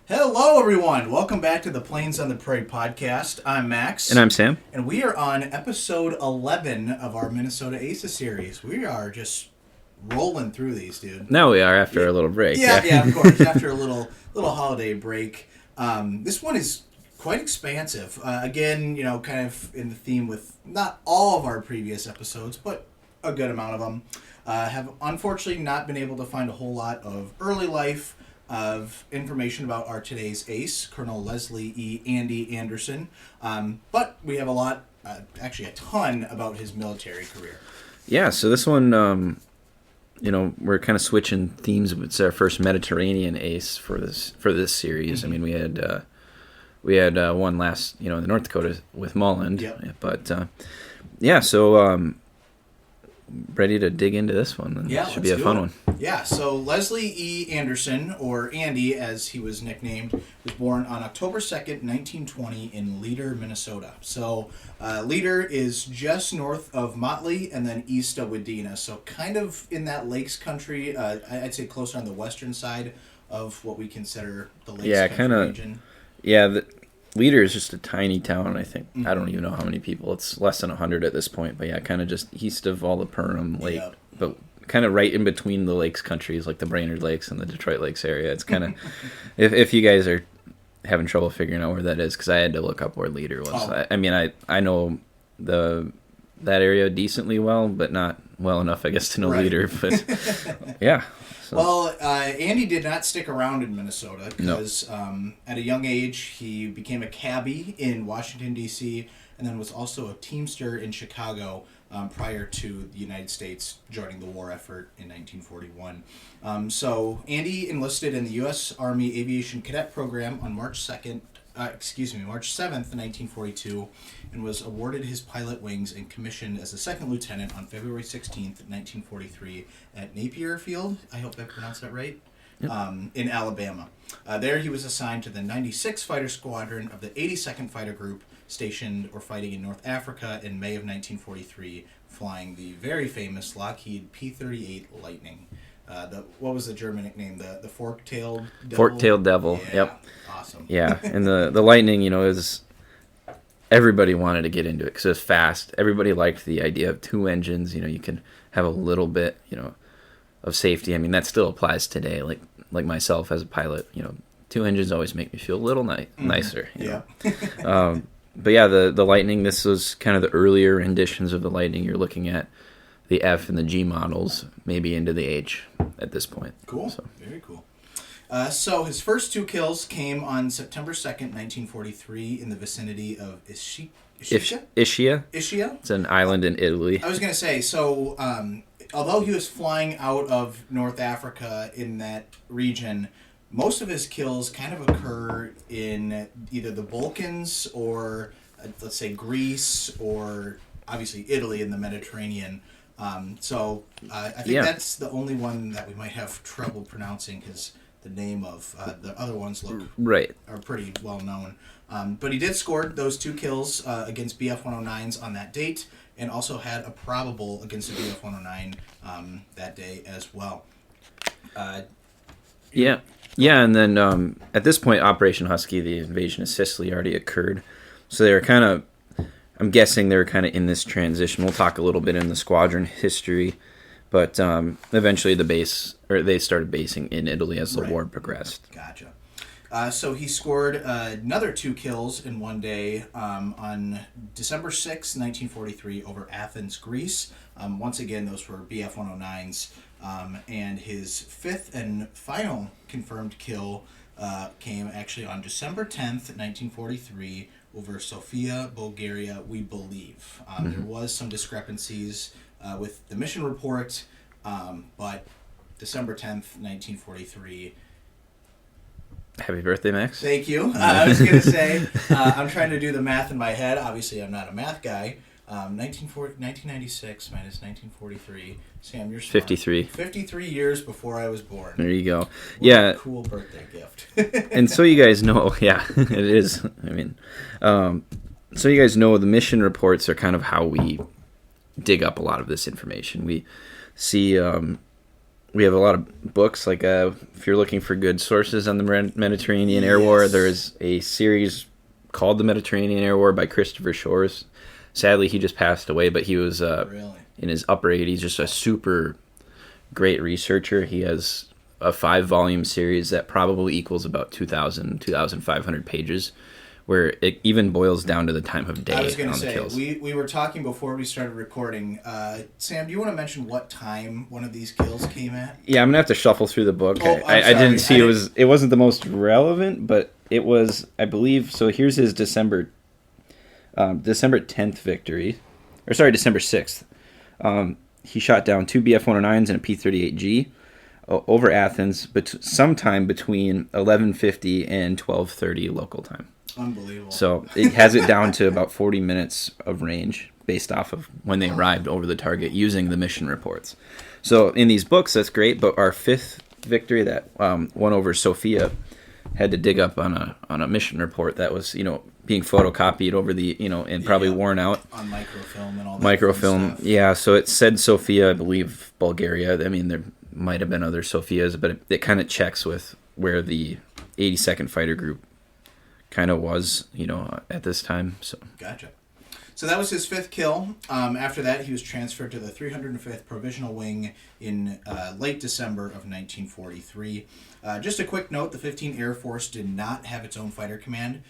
Hello, everyone. Welcome back to the Plains on the Prairie podcast. I'm Max. And I'm Sam. And we are on episode 11 of our Minnesota Aces series. We are just rolling through these, dude. Now we are after a little break. Yeah, of course. After a little holiday break. This one is quite expansive. Again, kind of in the theme with not all of our previous episodes, but a good amount of them. Have unfortunately not been able to find a whole lot of early life of information about our today's ace, Colonel Leslie E. Andy Andersen. But we have a lot, actually a ton, about his military career. Yeah, so this one, we're kind of switching themes. It's our first Mediterranean ace for this series. Mm-hmm. I mean, we had one last, in North Dakota with Mullen. Yep. But, so ready to dig into this one. Yeah, should be a fun one. Yeah, so Leslie E. Andersen, or Andy as he was nicknamed, was born on October 2nd, 1920 in Leader, Minnesota. So Leader is just north of Motley and then east of Wadena. So kind of in that lakes country, I'd say closer on the western side of what we consider the lakes country region. Yeah, Leader is just a tiny town, I think. Mm-hmm. I don't even know how many people. It's less than 100 at this point. But yeah, kind of just east of all the Perham Lake. Yep. But kind of right in between the lakes countries, like the Brainerd Lakes and the Detroit Lakes area. It's kind of, if you guys are having trouble figuring out where that is, because I had to look up where Leader was. Oh. I know that area decently well, but not well enough, I guess, to know Leader. But yeah. So. Well, Andy did not stick around in Minnesota because at a young age he became a cabbie in Washington, D.C., and then was also a teamster in Chicago prior to the United States joining the war effort in 1941. So Andy enlisted in the U.S. Army Aviation Cadet Program on March 7th, 1942, and was awarded his pilot wings and commissioned as a second lieutenant on February 16th, 1943 at Napier Field. I hope I pronounced that right. Yep. In Alabama. There he was assigned to the 96th Fighter Squadron of the 82nd Fighter Group, stationed or fighting in North Africa in May of 1943, flying the very famous Lockheed P-38 Lightning. What was the German nickname? The fork-tailed devil? Fork-tailed devil, yeah, yep. Awesome. Yeah, and the Lightning, everybody wanted to get into it because it was fast. Everybody liked the idea of two engines. You can have a little bit, of safety. I mean, that still applies today. Like myself as a pilot, two engines always make me feel a little nicer. Yeah. But yeah, the Lightning, this was kind of the earlier renditions of the Lightning. You're looking at the F and the G models, maybe into the H at this point. Cool. So. Very cool. So his first two kills came on September 2nd, 1943 in the vicinity of Ischia? Ischia. Ischia? It's an island in Italy. I was going to say, so although he was flying out of North Africa in that region, most of his kills kind of occur in either the Balkans or, let's say, Greece or obviously Italy in the Mediterranean. So I think that's the only one that we might have trouble pronouncing because the name of the other ones are pretty well known. But he did score those two kills against BF-109s on that date and also had a probable against the BF-109 that day as well. Yeah, and then at this point, Operation Husky, the invasion of Sicily, already occurred. So they were kind of, I'm guessing they were kind of in this transition. We'll talk a little bit in the squadron history, but eventually they started basing in Italy as the war progressed. Gotcha. So he scored another two kills in one day on December 6, 1943, over Athens, Greece. Once again, those were BF-109s. And his fifth and final confirmed kill came actually on December 10th, 1943, over Sofia, Bulgaria, we believe. There was some discrepancies with the mission report, but December 10th, 1943. Happy birthday, Max. Thank you. I was going to say, I'm trying to do the math in my head. Obviously, I'm not a math guy. 1996 minus 1943. Sam, you're smart. 53. 53 years before I was born. There you go. What a cool birthday gift. And so you guys know, it is. I mean, so you guys know the mission reports are kind of how we dig up a lot of this information. We see we have a lot of books. Like if you're looking for good sources on the Mediterranean Air War, there is a series called The Mediterranean Air War by Christopher Shores. Sadly, he just passed away, but he was in his upper 80s, just a super great researcher. He has a 5-volume series that probably equals about 2,500 pages, where it even boils down to the time of day. I was going to say, we were talking before we started recording. Sam, do you want to mention what time one of these kills came at? Yeah, I'm going to have to shuffle through the book. Oh, I didn't see it wasn't the most relevant, but it was, I believe, so here's his December 10th victory. Or sorry, December 6th. He shot down 2 BF-109s and a P-38G over Athens sometime between 11:50 and 12:30 local time. Unbelievable. So it has it down to about 40 minutes of range based off of when they arrived over the target using the mission reports. So in these books, that's great, but our 5th victory, that one over Sofia, had to dig up on a mission report that was, being photocopied over the, and probably worn out. On microfilm and all that Microfilm, stuff. yeah. So it said Sofia, I believe Bulgaria. I mean, there might have been other Sofias, but it kind of checks with where the 82nd Fighter Group kind of was, at this time. So Gotcha. So that was his 5th kill. After that, he was transferred to the 305th Provisional Wing in late December of 1943. Just a quick note, the 15th Air Force did not have its own fighter command.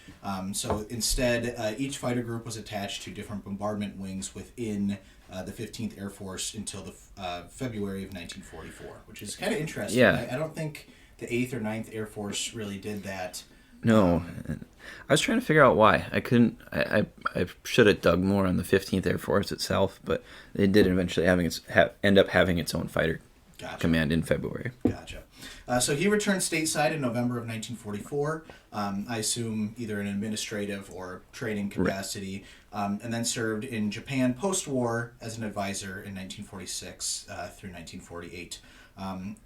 So instead, each fighter group was attached to different bombardment wings within the 15th Air Force until the February of 1944, which is kind of interesting. Yeah. I don't think the 8th or 9th Air Force really did that. No. I was trying to figure out why. I couldn't. I should have dug more on the 15th Air Force itself, but it did eventually end up having its own fighter command in February. Gotcha. So he returned stateside in November of 1944, I assume either in administrative or training capacity, and then served in Japan post-war as an advisor in 1946 through 1948.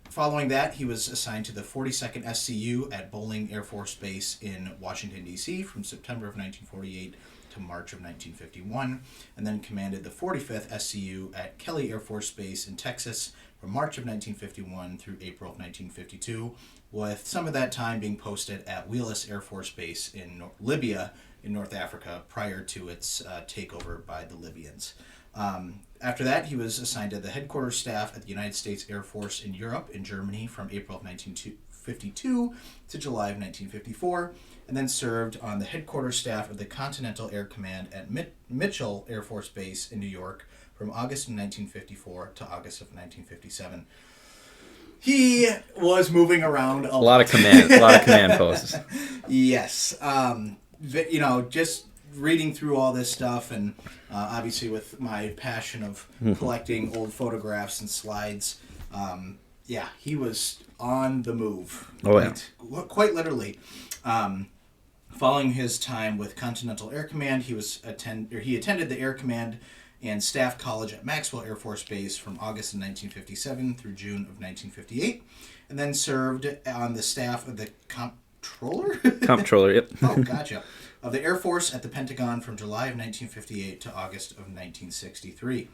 Following that, he was assigned to the 42nd SCU at Bolling Air Force Base in Washington, D.C. from September of 1948 to March of 1951, and then commanded the 45th SCU at Kelly Air Force Base in Texas from March of 1951 through April of 1952, with some of that time being posted at Wheelus Air Force Base in Libya in North Africa prior to its takeover by the Libyans. After that, he was assigned to the headquarters staff at the United States Air Force in Europe, in Germany, from April of 1952 to July of 1954, and then served on the headquarters staff of the Continental Air Command at Mitchell Air Force Base in New York from August of 1954 to August of 1957. He was moving around a lot of command posts. Yes. Just reading through all this stuff, and obviously with my passion of collecting old photographs and slides, he was on the move. Quite literally. Following his time with Continental Air Command, he attended the Air Command and Staff College at Maxwell Air Force Base from August of 1957 through June of 1958, and then served on the staff of the Comptroller, yep. Oh, gotcha. Of the Air Force at the Pentagon from July of 1958 to August of 1963.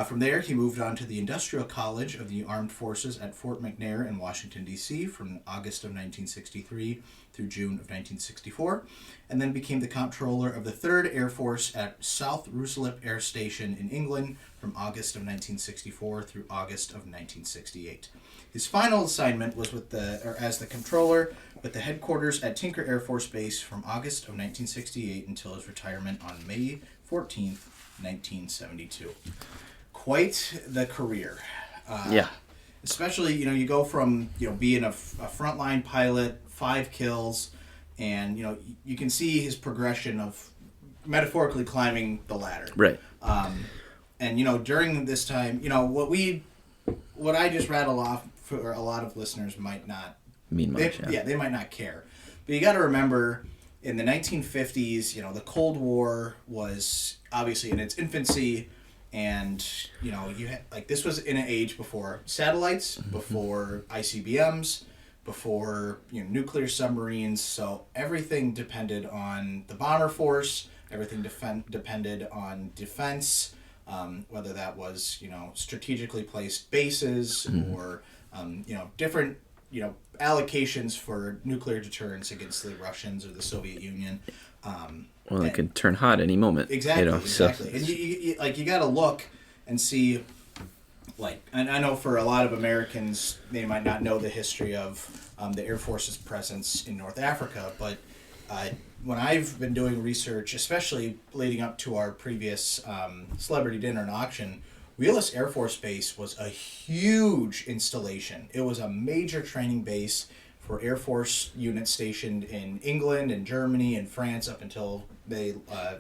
From there, he moved on to the Industrial College of the Armed Forces at Fort McNair in Washington, D.C. from August of 1963 through June of 1964, and then became the Comptroller of the 3rd Air Force at South Ruislip Air Station in England from August of 1964 through August of 1968. His final assignment was as the Comptroller with the headquarters at Tinker Air Force Base from August of 1968 until his retirement on May 14th, 1972. Quite the career. Especially, you go from, being a frontline pilot, 5 kills, and, you can see his progression of metaphorically climbing the ladder. Right. And, during this time, what I just rattle off for a lot of listeners might not mean much. They might not care. But you got to remember, in the 1950s, the Cold War was obviously in its infancy, and you had, this was in an age before satellites, before ICBMs, before nuclear submarines. So everything depended on the bomber force. Everything depended on defense, whether that was strategically placed bases or different allocations for nuclear deterrence against the Russians or the Soviet Union. Well, it can turn hot any moment. Exactly, So. exactly. And you got to look and see. And I know for a lot of Americans, they might not know the history of the Air Force's presence in North Africa, but when I've been doing research, especially leading up to our previous Celebrity Dinner and Auction, Wheelus Air Force Base was a huge installation. It was a major training base for Air Force units stationed in England and Germany and France up until they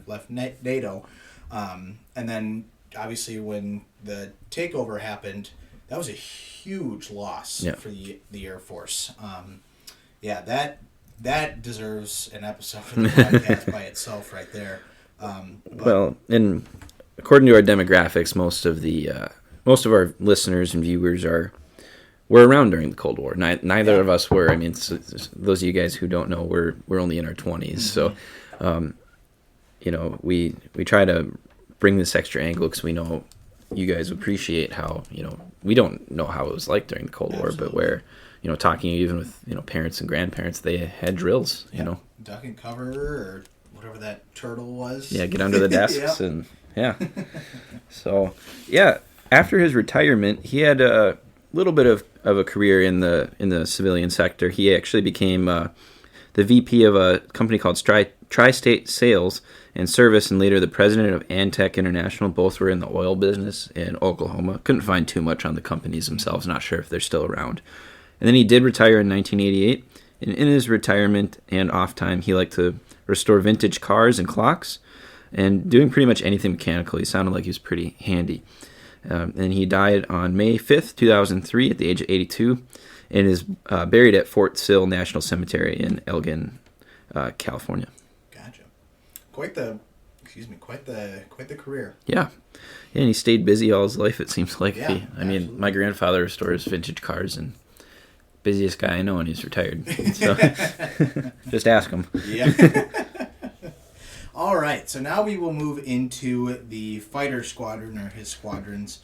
left NATO. And then, obviously, when the takeover happened, that was a huge loss for the Air Force. That deserves an episode of the podcast by itself right there. Well, and according to our demographics, most of our listeners and viewers were around during the Cold War. Neither of us were. I mean, those of you guys who don't know, we're only in our 20s. So, we try to bring this extra angle because we know you guys appreciate how, we don't know how it was like during the Cold War, but where, talking even with, parents and grandparents, they had drills, Duck and cover or whatever that turtle was. Yeah, get under the desks and, So, after his retirement, he had a little bit of a career in the civilian sector. He actually became the VP of a company called Tri-State Sales and Service, and later the president of Antec International. Both were in the oil business in Oklahoma. Couldn't find too much on the companies themselves. Not sure if they're still around. And then he did retire in 1988. And in his retirement and off time, he liked to restore vintage cars and clocks and doing pretty much anything mechanical. He sounded like he was pretty handy. And he died on May 5th, 2003 at the age of 82 and is buried at Fort Sill National Cemetery in Elgin, California. Gotcha. Quite the career. Yeah. And he stayed busy all his life, it seems like. Yeah, I mean, my grandfather restores vintage cars and busiest guy I know, and he's retired. So just ask him. Yeah. All right, so now we will move into the Fighter Squadron, or his squadron's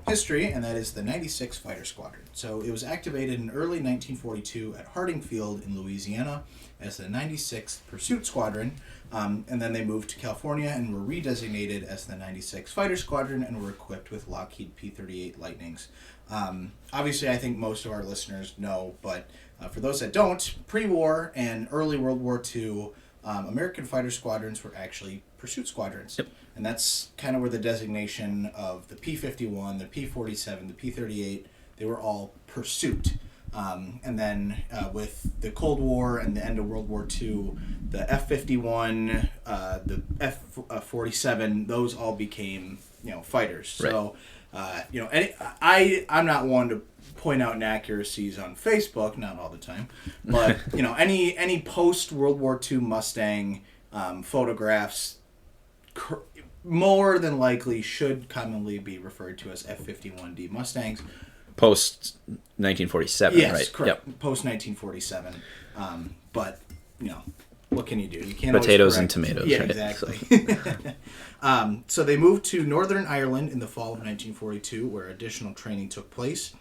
history, and that is the 96th Fighter Squadron. So it was activated in early 1942 at Harding Field in Louisiana as the 96th Pursuit Squadron, and then they moved to California and were redesignated as the 96th Fighter Squadron and were equipped with Lockheed P-38 Lightnings. Obviously, I think most of our listeners know, but for those that don't, pre-war and early World War II, American fighter squadrons were actually pursuit squadrons. Yep. And that's kind of where the designation of the P-51, the P-47, the P-38, they were all pursuit. And then with the Cold War and the end of World War II, the F-51, the F-47, those all became, fighters. Right. So, I'm not one to point out inaccuracies on Facebook, not all the time, but any post World War II Mustang photographs more than likely should commonly be referred to as F-51D Mustangs. Post 1947, yes, right? Correct. Yep. Post 1947, but what can you do? You can't potatoes and always tomatoes. Yeah, right? exactly. So they moved to Northern Ireland in the fall of 1942, where additional training took place.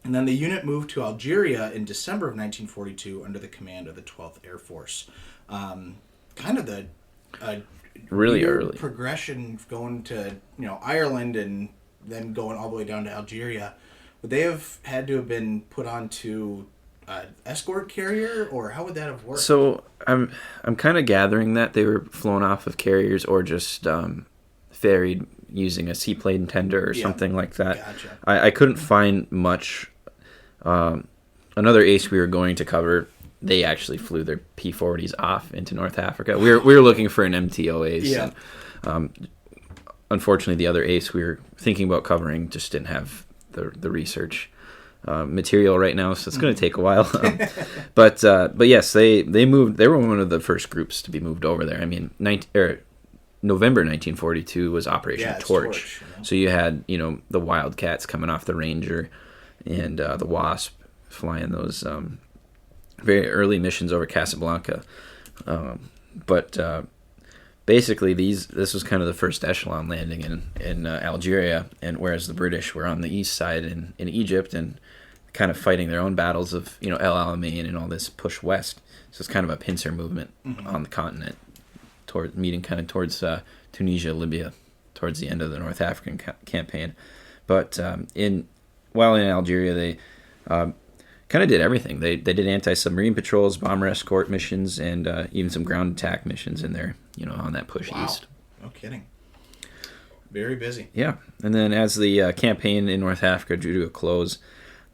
And then the unit moved to Algeria in December of 1942 under the command of the 12th Air Force. Kind of the really weird early progression going to Ireland and then going all the way down to Algeria. Would they have had to have been put onto escort carrier, or how would that have worked? So I'm kind of gathering that they were flown off of carriers or just ferried using a seaplane tender or something like that. Gotcha. I couldn't find much. Another ace we were going to cover, they actually flew their P-40s off into North Africa. We were looking for an MTO ace. Yeah. And, unfortunately, the other ace we were thinking about covering just didn't have the research material right now, so it's going to take a while. But yes, they moved. They were one of the first groups to be moved over there. I mean, November 1942 was Operation Torch. So you had the Wildcats coming off the Ranger, and the Wasp flying those very early missions over Casablanca. But basically, this was kind of the first echelon landing in Algeria, and whereas the British were on the east side in Egypt and kind of fighting their own battles of, El Alamein and all this push west. So it's kind of a pincer movement on the continent, towards Tunisia, Libya, towards the end of the North African campaign. But while in Algeria, they kind of did everything. They did anti-submarine patrols, bomber escort missions, and even some ground attack missions in there, on that push east. No kidding. Very busy. Yeah. And then as the campaign in North Africa drew to a close,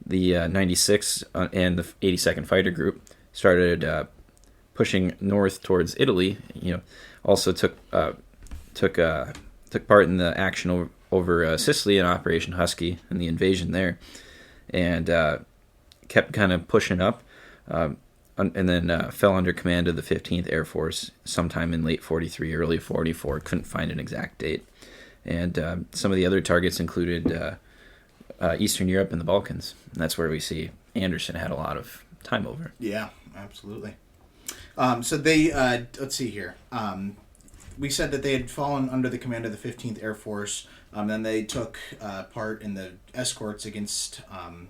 the 96th and the 82nd Fighter Group started pushing north towards Italy. Also took part in the action over Sicily in Operation Husky and the invasion there, and kept kind of pushing up, and then fell under command of the 15th Air Force sometime in late 43, early 44. Couldn't find an exact date. And some of the other targets included Eastern Europe and the Balkans. And that's where we see Andersen had a lot of time over. Yeah, absolutely. So they, let's see here. We said that they had fallen under the command of the 15th Air Force. Then they took part in the escorts against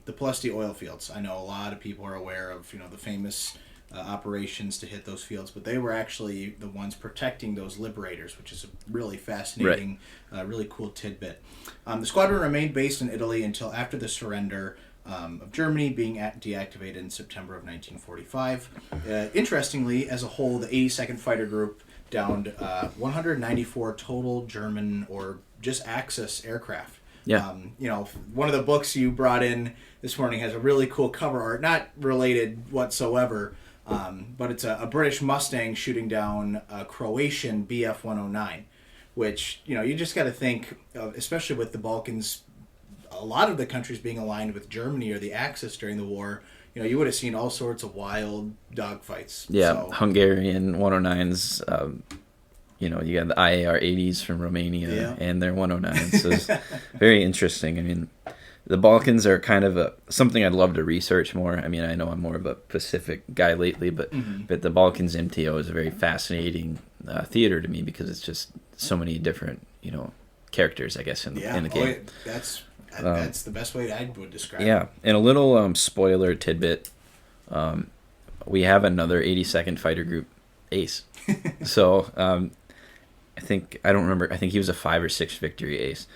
the Palesti oil fields. I know a lot of people are aware of, the famous operations to hit those fields, but they were actually the ones protecting those liberators, which is a really fascinating, really cool tidbit. The squadron remained based in Italy until after the surrender of Germany, being deactivated in September of 1945. Interestingly, as a whole, the 82nd Fighter Group downed 194 total German or just Axis aircraft. Yeah. One of the books you brought in this morning has a really cool cover art, not related whatsoever, but it's a British Mustang shooting down a Croatian Bf-109, which, you just got to think, especially with the Balkans, a lot of the countries being aligned with Germany or the Axis during the war, you would have seen all sorts of wild dogfights. Yeah, so, Hungarian 109s, you got the IAR-80s from Romania and their 109s. So it's very interesting. I mean, the Balkans are kind of something I'd love to research more. I mean, I know I'm more of a Pacific guy lately, but the Balkans MTO is a very fascinating theater to me because it's just so many different, characters, I guess, in the game. That's the best way I would describe it. Yeah, and a little spoiler tidbit. We have another 82nd Fighter Group ace. So I think he was a 5 or 6 victory ace.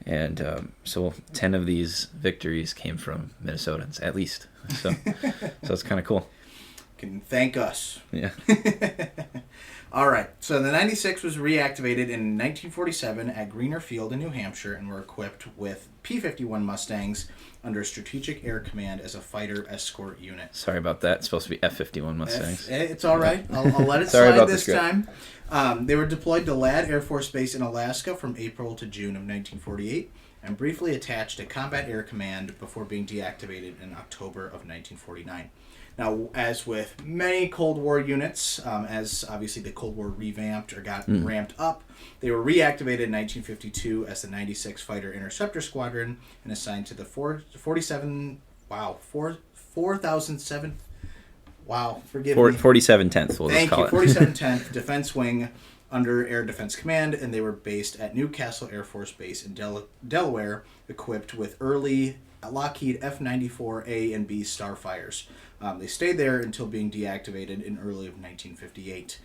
And so 10 of these victories came from Minnesotans, at least. So it's kind of cool. Can thank us. Yeah. All right. So the 96 was reactivated in 1947 at Greener Field in New Hampshire and were equipped with P-51 Mustangs under Strategic Air Command as a fighter escort unit. Sorry about that. It's supposed to be F-51 Mustangs. It's all right. I'll let it slide this time. They were deployed to Ladd Air Force Base in Alaska from April to June of 1948 and briefly attached to Combat Air Command before being deactivated in October of 1949. Now, as with many Cold War units, as obviously the Cold War revamped or got ramped up, they were reactivated in 1952 as the 96 Fighter Interceptor Squadron and assigned to the 47th, wow, forgive me. 4710th, we'll just call it. 4710th Defense Wing under Air Defense Command, and they were based at Newcastle Air Force Base in Delaware, equipped with early Lockheed F-94A and B Starfires. They stayed there until being deactivated in early of 1958.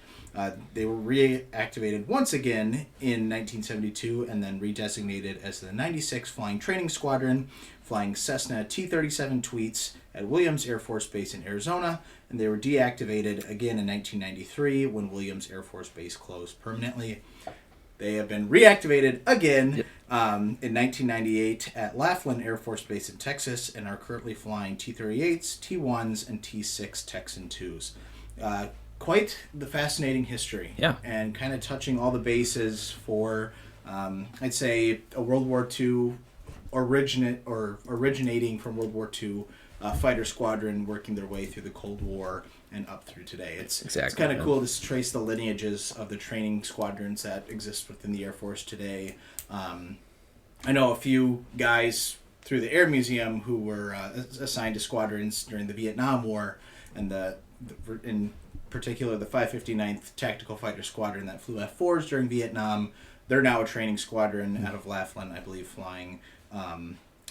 They were reactivated once again in 1972 and then redesignated as the 96 Flying Training Squadron, flying Cessna T-37 Tweets at Williams Air Force Base in Arizona, and they were deactivated again in 1993 when Williams Air Force Base closed permanently. They have been reactivated again in 1998 at Laughlin Air Force Base in Texas and are currently flying T-38s, T-1s, and T-6 Texan IIs. Quite the fascinating history. Yeah. And kind of touching all the bases for, I'd say, a World War II originating from World War II fighter squadron working their way through the Cold War and up through today. It's kind of cool to trace the lineages of the training squadrons that exist within the Air Force today. I know a few guys through the Air Museum who were assigned to squadrons during the Vietnam War, and in particular the 559th Tactical Fighter Squadron that flew F-4s during Vietnam. They're now a training squadron out of Laughlin, I believe, flying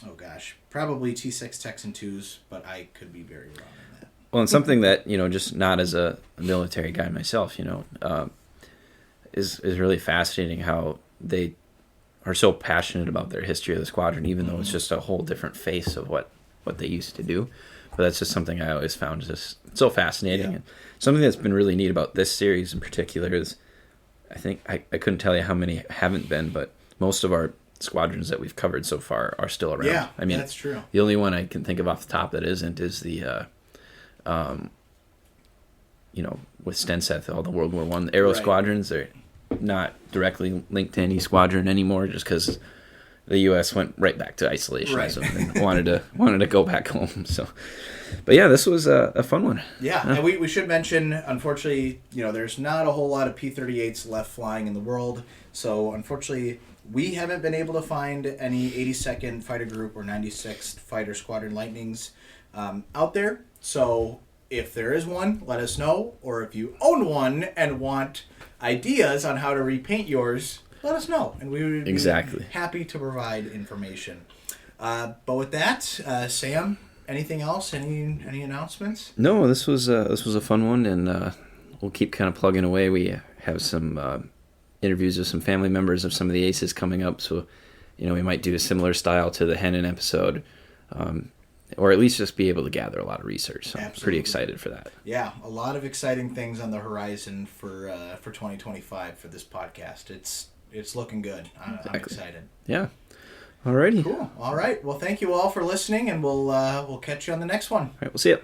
Oh gosh, probably T6 Texan 2s, but I could be very wrong on that. Well, and something that, just not as a military guy myself, is really fascinating how they are so passionate about their history of the squadron, even though it's just a whole different face of what they used to do. But that's just something I always found just so fascinating. Yeah. And something that's been really neat about this series in particular is, I think, I couldn't tell you how many haven't been, but most of our squadrons that we've covered so far are still around. Yeah, I mean, that's true. The only one I can think of off the top that isn't is the, with Stenseth, all the World War I aero squadrons, they're not directly linked to any squadron anymore just because the U.S. went right back to isolationism and wanted to go back home. So, but yeah, this was a fun one. Yeah, and we should mention, unfortunately, there's not a whole lot of P-38s left flying in the world. So, unfortunately, we haven't been able to find any 82nd Fighter Group or 96th Fighter Squadron Lightnings out there. So, if there is one, let us know. Or if you own one and want ideas on how to repaint yours, let us know, and we would be happy to provide information. But with that, Sam, anything else? Any announcements? No, this was a fun one, and we'll keep kind of plugging away. We have some interviews with some family members of some of the aces coming up, so we might do a similar style to the Hennen episode, or at least just be able to gather a lot of research. So I'm pretty excited for that. Yeah, a lot of exciting things on the horizon for 2025 for this podcast. It's looking good. I'm excited. Yeah. Alrighty. Cool. All right. Well, thank you all for listening, and we'll catch you on the next one. All right. We'll see you.